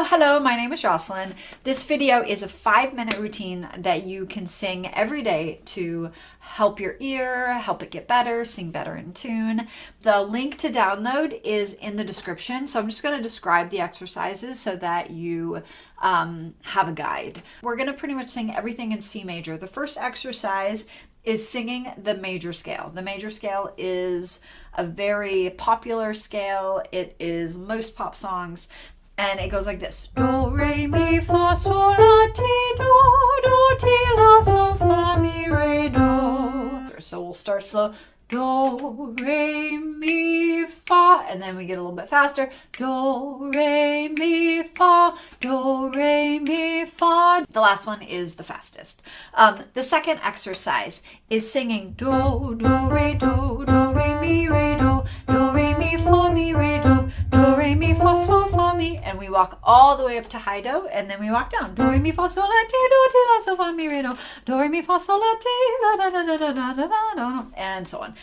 Hello, my name is Jocelyn. This video is a 5-minute routine that you can sing every day to help your ear, help it get better, sing better in tune. The link to download is in the description, so I'm just going to describe the exercises so that you have a guide. We're going to pretty much sing everything in C major. The first exercise is singing the major scale. The major scale is a very popular scale. It is most pop songs. And it goes like this. Do, re, mi, fa, sol, la, ti, do, ti, la, sol, fa, mi, re, do. So we'll start slow. Do, re, mi, fa. And then we get a little bit faster. Do, re, mi, fa. Do, re, mi, fa. The last one is the fastest. The second exercise is singing do, re, do, re, mi, re, do re, mi, fa, mi, re, do re, mi, fa, sol, fa, mi. And we walk all the way up to high do, and then we walk down. Do, re, mi, fa, sol, la, ti, do, ti, la, sol, fa, mi, re, do re, mi, fa, sol, la, ti, la, da, da, da, da, da, da, da, da, and so on.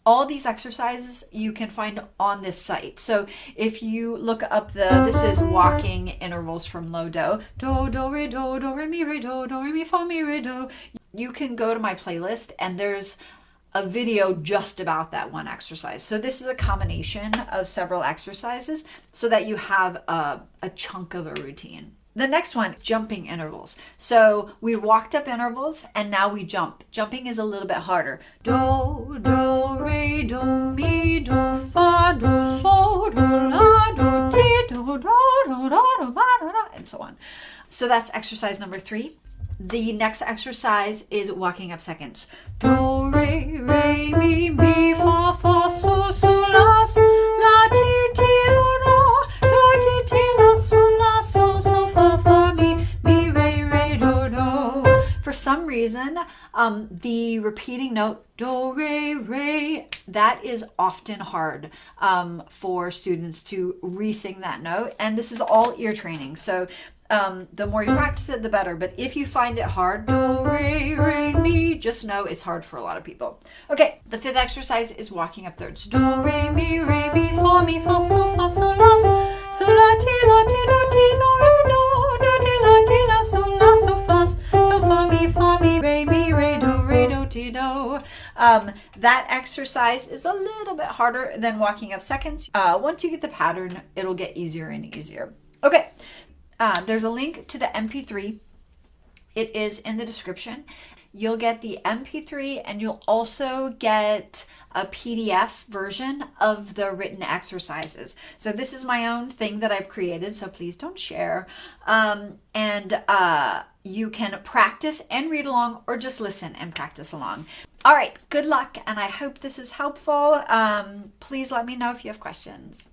All these exercises you can find on this site. So if you look up this is walking intervals from low do, do, re, mi, re, re, mi, fa, mi, re, do. You can go to my playlist and there's a video just about that one exercise. So this is a combination of several exercises so that you have a chunk of a routine. The next one, jumping intervals. So we walked up intervals and now we jump. Jumping is a little bit harder. Do, re, do, mi, do, fa, do, sol, do, la, do, ti, do, and so on. So that's exercise number 3. The next exercise is walking up seconds. Do, re, mi, fa, sol, la, ti, ti, la, sol, fa, mi, re, do. For some reason, the repeating note, do, re, that is often hard for students to re-sing that note. And this is all ear training. So the more you practice it, the better. But if you find it hard, do, re, mi, just know it's hard for a lot of people. Okay, the 5th exercise is walking up thirds. Do, re, mi, fa, sol, la, ti, do, ti, la, sol, fa, mi, re, do, ti, do. That exercise is a little bit harder than walking up seconds. Once you get the pattern, it'll get easier and easier. Okay. There's a link to the MP3. It is in the description. You'll get the MP3 and you'll also get a PDF version of the written exercises. So this is my own thing that I've created, so please don't share. You can practice and read along or just listen and practice along. All right, good luck, and I hope this is helpful. Please let me know if you have questions.